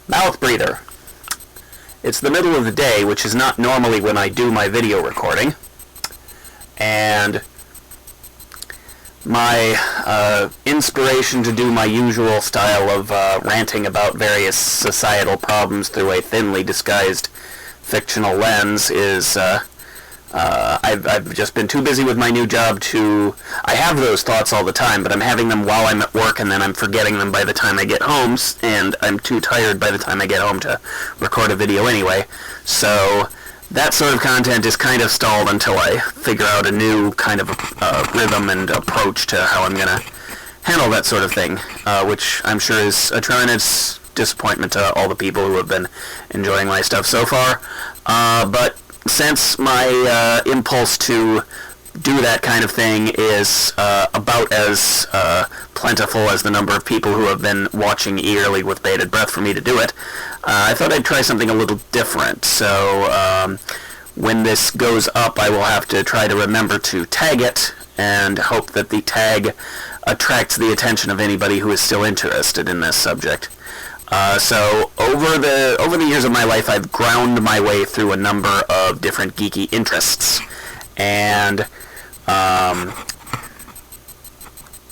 Mouth breather. It's the middle of the day, which is not normally when I do my video recording, and my inspiration to do my usual style of ranting about various societal problems through a thinly disguised fictional lens is I've just been too busy with my new job to... I have those thoughts all the time, but I'm having them while I'm at work, and then I'm forgetting them by the time I get home, and I'm too tired by the time I get home to record a video anyway. So that sort of content is kind of stalled until I figure out a new kind of rhythm and approach to how I'm going to handle that sort of thing, which I'm sure is a tremendous disappointment to all the people who have been enjoying my stuff so far. But since my impulse to do that kind of thing is about as plentiful as the number of people who have been watching eagerly with bated breath for me to do it, I thought I'd try something a little different. So when this goes up, I will have to try to remember to tag it and hope that the tag attracts the attention of anybody who is still interested in this subject. So over the years of my life, I've ground my way through a number of different geeky interests, and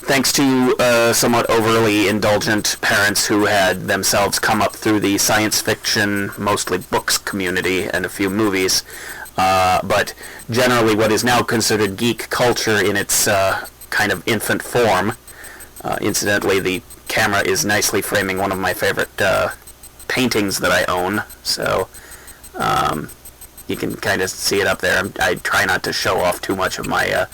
thanks to somewhat overly indulgent parents who had themselves come up through the science fiction, mostly books community, and a few movies, but generally what is now considered geek culture in its kind of infant form. Incidentally, the camera is nicely framing one of my favorite paintings that I own, so you can kind of see it up there. I try not to show off too much of my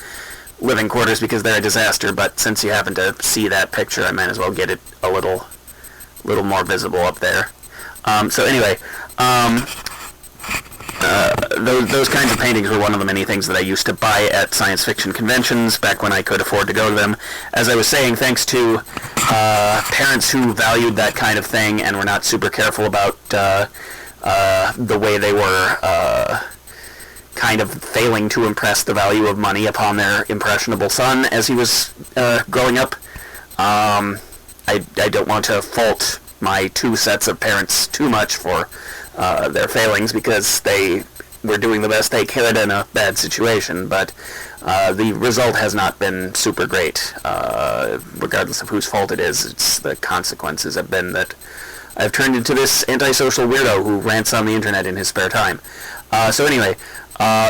living quarters because they're a disaster, but since you happen to see that picture, I might as well get it a little more visible up there. So anyway, those kinds of paintings were one of the many things that I used to buy at science fiction conventions back when I could afford to go to them. As I was saying, thanks to parents who valued that kind of thing and were not super careful about the way they were kind of failing to impress the value of money upon their impressionable son as he was growing up. I don't want to fault my two sets of parents too much for their failings, because they were doing the best they could in a bad situation, but the result has not been super great. Regardless of whose fault it is, the consequences have been that I've turned into this antisocial weirdo who rants on the internet in his spare time. So anyway,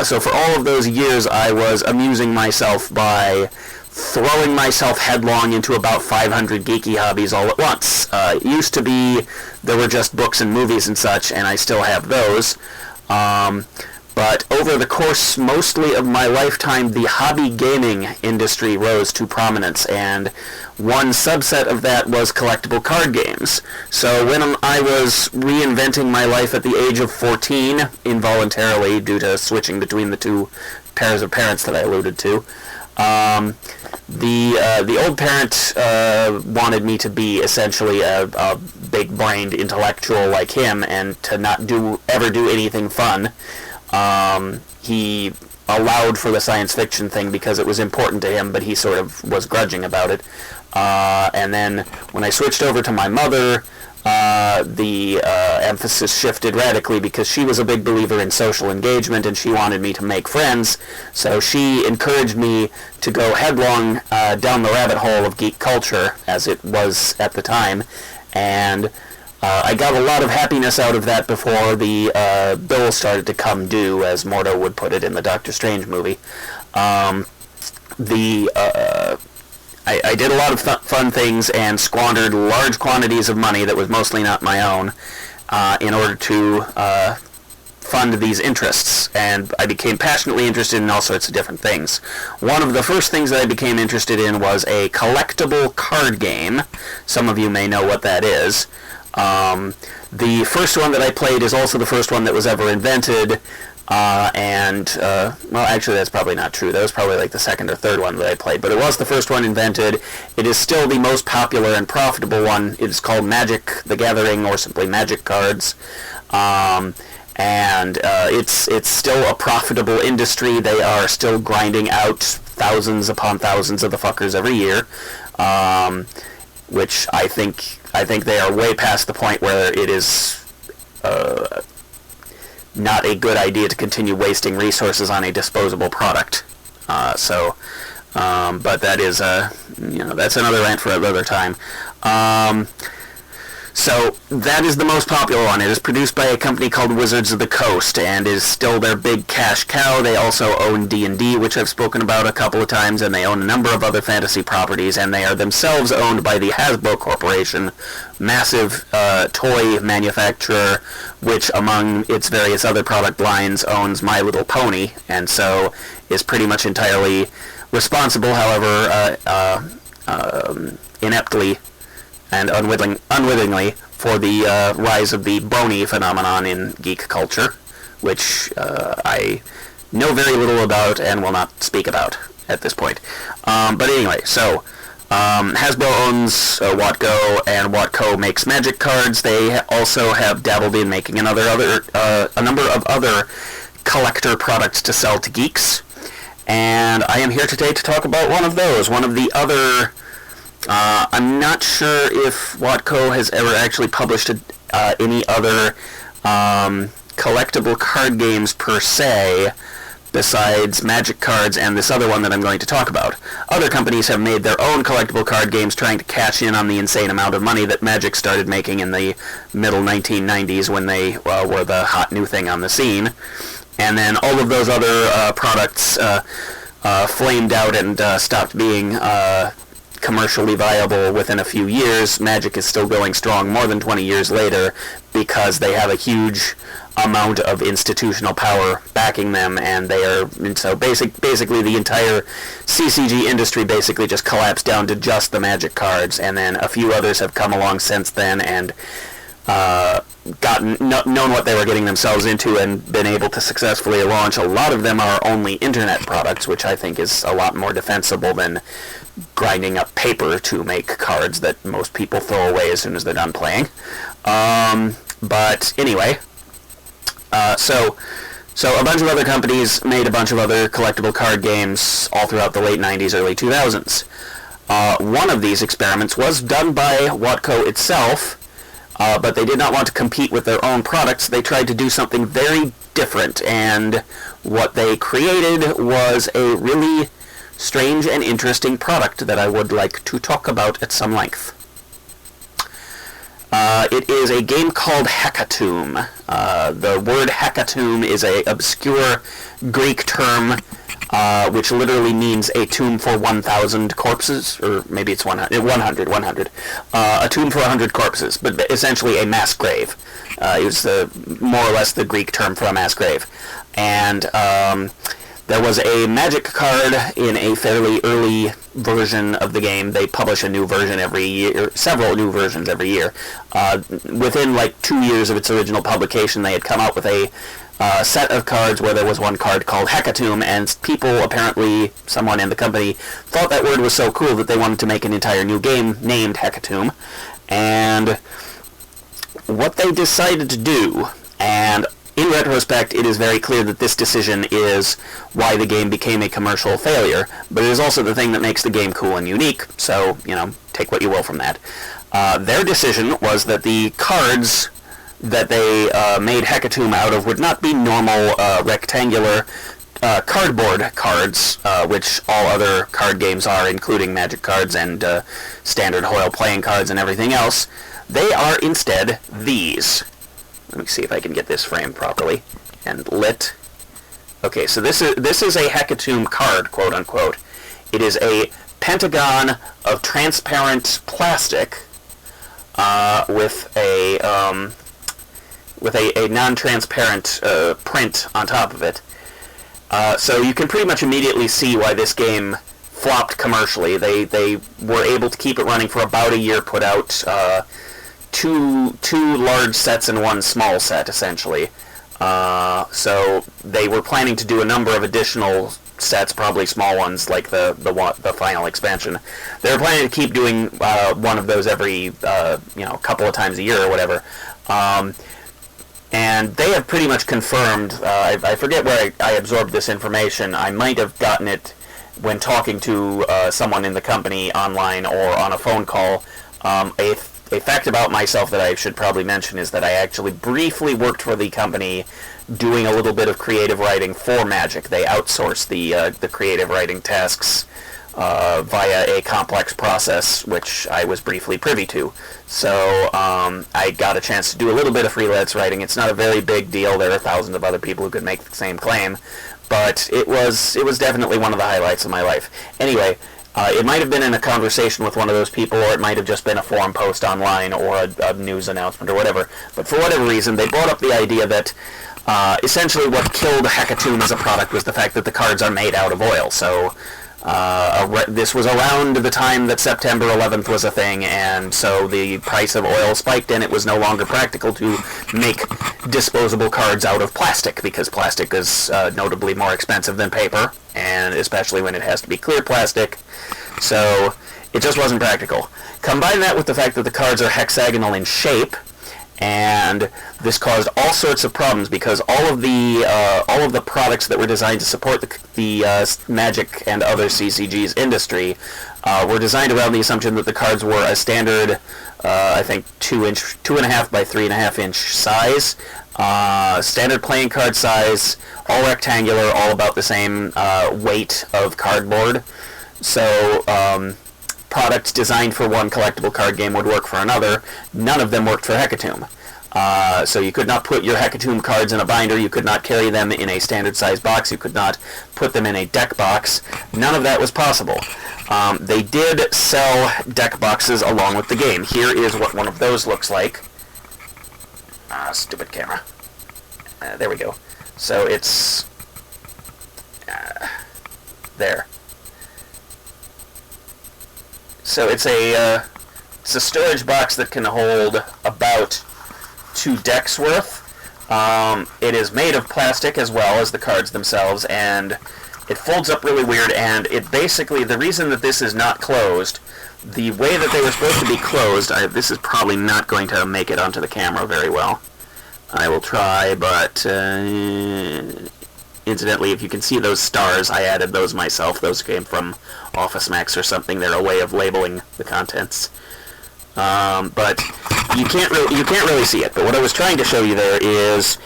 so for all of those years I was amusing myself by throwing myself headlong into about 500 geeky hobbies all at once. It used to be there were just books and movies and such, and I still have those. But over the course mostly of my lifetime, the hobby gaming industry rose to prominence, and one subset of that was collectible card games. So when I was reinventing my life at the age of 14, involuntarily due to switching between the two pairs of parents that I alluded to, the old parent wanted me to be essentially a big-brained intellectual like him, and to not ever do anything fun. He allowed for the science fiction thing because it was important to him, but he sort of was grudging about it. And then when I switched over to my mother, the emphasis shifted radically because she was a big believer in social engagement and she wanted me to make friends, so she encouraged me to go headlong down the rabbit hole of geek culture, as it was at the time, and I got a lot of happiness out of that before the bill started to come due, as Mordo would put it in the Doctor Strange movie. I did a lot of fun things and squandered large quantities of money that was mostly not my own in order to fund these interests, and I became passionately interested in all sorts of different things. One of the first things that I became interested in was a collectible card game. Some of you may know what that is. The first one that I played is also the first one that was ever invented, well, actually that's probably not true. That was probably like the second or third one that I played, but it was the first one invented. It is still the most popular and profitable one. It is called Magic the Gathering, or simply Magic Cards, and it's still a profitable industry. They are still grinding out thousands upon thousands of the fuckers every year. which I think they are way past the point where it is not a good idea to continue wasting resources on a disposable product. But that is that's another rant for another time. So that is the most popular one. It is produced by a company called Wizards of the Coast and is still their big cash cow. They also own D&D, which I've spoken about a couple of times, and they own a number of other fantasy properties, and they are themselves owned by the Hasbro Corporation, massive toy manufacturer, which among its various other product lines owns My Little Pony, and so is pretty much entirely responsible, however ineptly and unwittingly, for the rise of the bony phenomenon in geek culture, which I know very little about and will not speak about at this point. But anyway, so Hasbro owns Watco, and Watco makes Magic cards. They also have dabbled in making a number of other collector products to sell to geeks, and I am here today to talk about one of those. One of the other... I'm not sure if Watco has ever actually published any other collectible card games per se, besides Magic cards and this other one that I'm going to talk about. Other companies have made their own collectible card games trying to cash in on the insane amount of money that Magic started making in the middle 1990s when they were the hot new thing on the scene. And then all of those other products flamed out and stopped being commercially viable within a few years. Magic is still going strong more than 20 years later because they have a huge amount of institutional power backing them, and so basically the entire CCG industry basically just collapsed down to just the Magic cards, and then a few others have come along since then and known what they were getting themselves into and been able to successfully launch. A lot of them are only internet products, which I think is a lot more defensible than grinding up paper to make cards that most people throw away as soon as they're done playing. But anyway, so a bunch of other companies made a bunch of other collectible card games all throughout the late 90s, early 2000s. One of these experiments was done by Watco itself, but they did not want to compete with their own products. They tried to do something very different, and what they created was a really strange and interesting product that I would like to talk about at some length. It is a game called Hecatomb. The word Hecatomb is an obscure Greek term which literally means a tomb for 1,000 corpses, or maybe it's 100. A tomb for 100 corpses, but essentially a mass grave. It was more or less the Greek term for a mass grave. And there was a Magic card in a fairly early version of the game. They publish a new version every year, several new versions every year. Within like 2 years of its original publication, they had come out with a set of cards where there was one card called Hecatomb, and people, apparently someone in the company, thought that word was so cool that they wanted to make an entire new game named Hecatomb. And what they decided to do, and in retrospect, it is very clear that this decision is why the game became a commercial failure, but it is also the thing that makes the game cool and unique, so, take what you will from that. Their decision was that the cards that they made Hecatomb out of would not be normal rectangular cardboard cards, which all other card games are, including Magic cards and standard Hoyle playing cards and everything else. They are instead these. Let me see if I can get this framed properly and lit. Okay, so this is a Hecatomb card, quote unquote. It is a pentagon of transparent plastic with a non-transparent print on top of it. So you can pretty much immediately see why this game flopped commercially. They were able to keep it running for about a year, put out two large sets and one small set, essentially. So they were planning to do a number of additional sets, probably small ones, like the final expansion. They were planning to keep doing one of those every couple of times a year or whatever. And they have pretty much confirmed, I forget where I absorbed this information. I might have gotten it when talking to someone in the company online or on a phone call. A fact about myself that I should probably mention is that I actually briefly worked for the company doing a little bit of creative writing for Magic. They outsourced the creative writing tasks via a complex process, which I was briefly privy to. So I got a chance to do a little bit of freelance writing. It's not a very big deal. There are thousands of other people who could make the same claim, but it was definitely one of the highlights of my life. Anyway, it might have been in a conversation with one of those people, or it might have just been a forum post online or a news announcement or whatever. But for whatever reason, they brought up the idea that essentially what killed Hecatomb as a product was the fact that the cards are made out of oil. So this was around the time that September 11th was a thing, and so the price of oil spiked, and it was no longer practical to make disposable cards out of plastic, because plastic is notably more expensive than paper, and especially when it has to be clear plastic. So it just wasn't practical. Combine that with the fact that the cards are hexagonal in shape, and this caused all sorts of problems because all of the products that were designed to support the Magic and other CCG's industry were designed around the assumption that the cards were a standard, I think 2.5 by 3.5 inch size, standard playing card size, all rectangular, all about the same weight of cardboard. So products designed for one collectible card game would work for another. None of them worked for Hecatomb. So you could not put your Hecatomb cards in a binder, you could not carry them in a standard size box, you could not put them in a deck box. None of that was possible. They did sell deck boxes along with the game. Here is what one of those looks like. Stupid camera. There we go. So it's there. So it's a storage box that can hold about 2 decks worth. It is made of plastic as well as the cards themselves, and it folds up really weird, and it basically, the reason that this is not closed, the way that they were supposed to be closed, this is probably not going to make it onto the camera very well. I will try, but incidentally, if you can see those stars, I added those myself. Those came from Office Max or something. They're a way of labeling the contents. But you can't really see it. But what I was trying to show you there is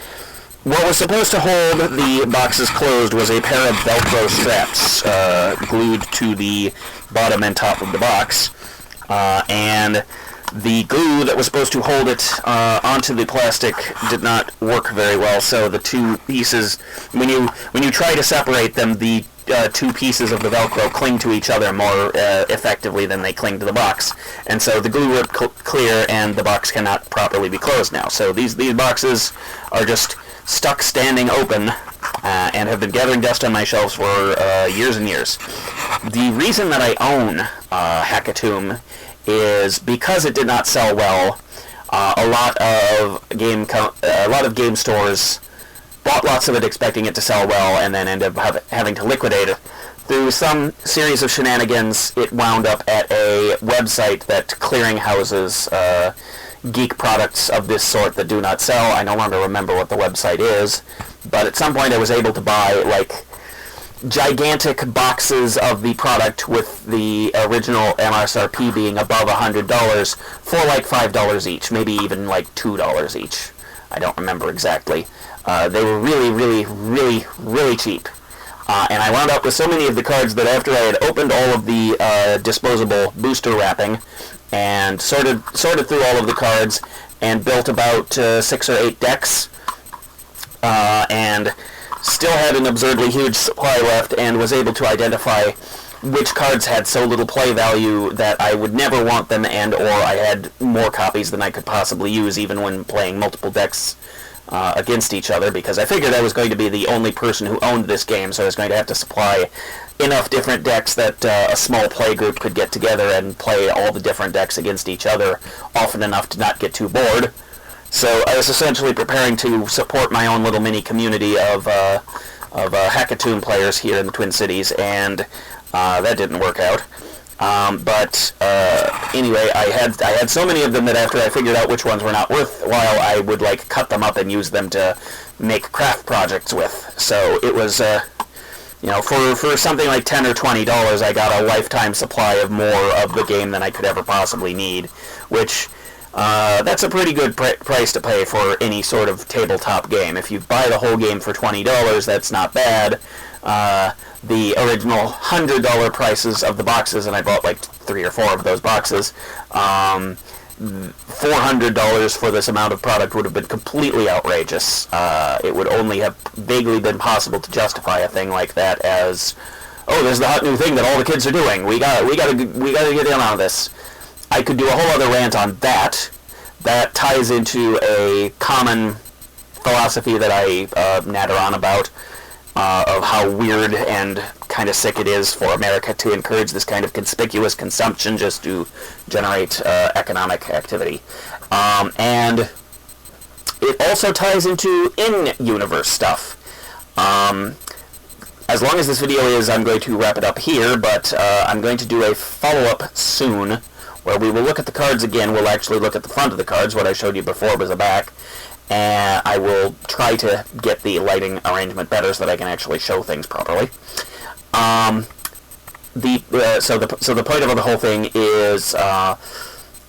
what was supposed to hold the boxes closed was a pair of Velcro straps glued to the bottom and top of the box, and the glue that was supposed to hold it onto the plastic did not work very well. So the two pieces, when you try to separate them, the two pieces of the Velcro cling to each other more effectively than they cling to the box, and so the glue would clear, and the box cannot properly be closed now. So these boxes are just stuck standing open and have been gathering dust on my shelves for years and years. The reason that I own Hecatomb is because it did not sell well. A lot of game stores bought lots of it expecting it to sell well, and then ended up having to liquidate it. Through some series of shenanigans, it wound up at a website that clearinghouses geek products of this sort that do not sell. I no longer remember what the website is, but at some point I was able to buy, like, gigantic boxes of the product with the original MSRP being above $100 for like $5 each, maybe even like $2 each. I don't remember exactly. They were really, really, really, really cheap. And I wound up with so many of the cards that after I had opened all of the disposable booster wrapping and sorted through all of the cards and built about 6 or 8 decks, and still had an absurdly huge supply left, and was able to identify which cards had so little play value that I would never want them, and or I had more copies than I could possibly use even when playing multiple decks against each other, because I figured I was going to be the only person who owned this game, so I was going to have to supply enough different decks that a small play group could get together and play all the different decks against each other often enough to not get too bored. So I was essentially preparing to support my own little mini community of Hecatomb players here in the Twin Cities, and that didn't work out. But anyway, I had so many of them that after I figured out which ones were not worthwhile, I would like cut them up and use them to make craft projects with. So it was for something like $10 or $20, I got a lifetime supply of more of the game than I could ever possibly need, which that's a pretty good price to pay for any sort of tabletop game. If you buy the whole game for $20, that's not bad. The original $100 prices of the boxes, and I bought like 3 or 4 of those boxes, $400 for this amount of product would have been completely outrageous. It would only have vaguely been possible to justify a thing like that as, oh, there's the hot new thing that all the kids are doing. We gotta get in on this. I could do a whole other rant on that. That ties into a common philosophy that I natter on about, of how weird and kind of sick it is for America to encourage this kind of conspicuous consumption just to generate economic activity. And it also ties into in-universe stuff. As long as this video is, I'm going to wrap it up here, but I'm going to do a follow-up soon where we will look at the cards again. We'll actually look at the front of the cards. What I showed you before was the back. And I will try to get the lighting arrangement better so that I can actually show things properly. So the point of the whole thing is,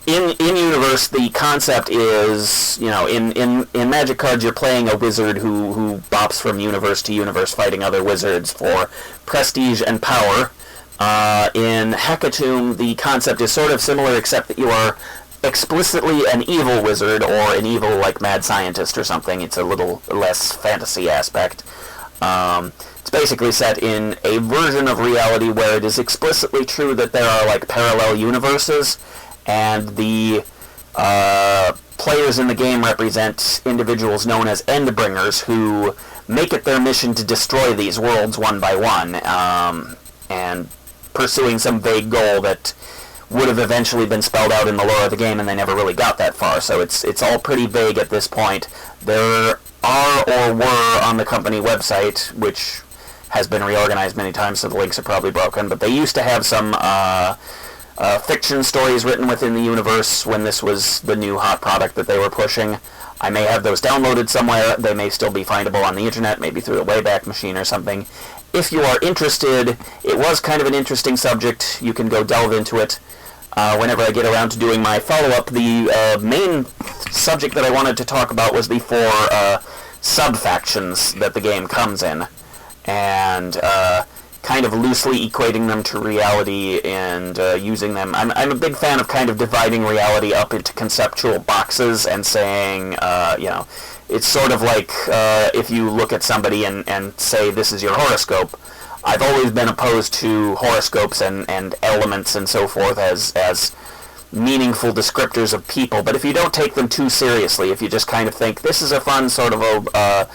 in universe, the concept is, in Magic cards, you're playing a wizard who bops from universe to universe, fighting other wizards for prestige and power. In Hecatomb, the concept is sort of similar, except that you are explicitly an evil wizard or an evil, like, mad scientist or something. It's a little less fantasy aspect. It's basically set in a version of reality where it is explicitly true that there are, like, parallel universes, and the players in the game represent individuals known as Endbringers who make it their mission to destroy these worlds one by one, and pursuing some vague goal that would have eventually been spelled out in the lore of the game, and they never really got that far, so it's all pretty vague at this point. There are or were on the company website, which has been reorganized many times, so the links are probably broken, but they used to have some fiction stories written within the universe when this was the new hot product that they were pushing. I may have those downloaded somewhere. They may still be findable on the internet, maybe through the Wayback Machine or something. If you are interested, it was kind of an interesting subject. You can go delve into it. Whenever I get around to doing my follow-up, the main subject that I wanted to talk about was the 4 sub-factions that the game comes in, and kind of loosely equating them to reality and using them. I'm a big fan of kind of dividing reality up into conceptual boxes and saying, it's sort of like if you look at somebody and say, this is your horoscope. I've always been opposed to horoscopes and elements and so forth as meaningful descriptors of people, but if you don't take them too seriously, if you just kind of think, this is a fun sort of a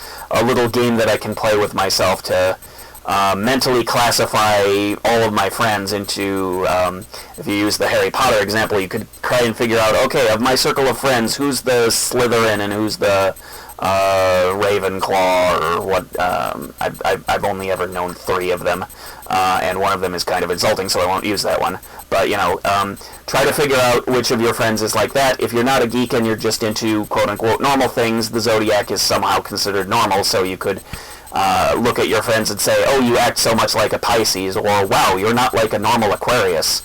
little game that I can play with myself to mentally classify all of my friends into, if you use the Harry Potter example, you could try and figure out, okay, of my circle of friends, who's the Slytherin and who's the Ravenclaw, or what. I've only ever known 3 of them, and one of them is kind of insulting, so I won't use that one. But, try to figure out which of your friends is like that. If you're not a geek and you're just into quote-unquote normal things, the Zodiac is somehow considered normal, so you could look at your friends and say, oh, you act so much like a Pisces, or wow, you're not like a normal Aquarius,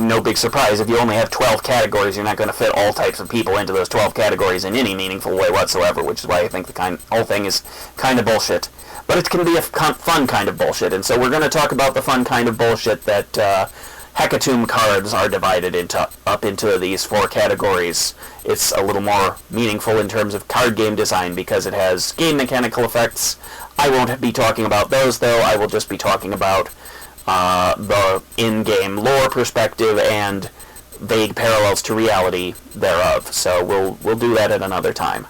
no big surprise. If you only have 12 categories, you're not going to fit all types of people into those 12 categories in any meaningful way whatsoever, which is why I think the whole thing is kind of bullshit. But it can be a fun kind of bullshit, and so we're going to talk about the fun kind of bullshit that Hecatomb cards are divided up into these 4 categories. It's a little more meaningful in terms of card game design because it has game mechanical effects. I won't be talking about those, though. I will just be talking about the in-game lore perspective and vague parallels to reality thereof. So we'll do that at another time.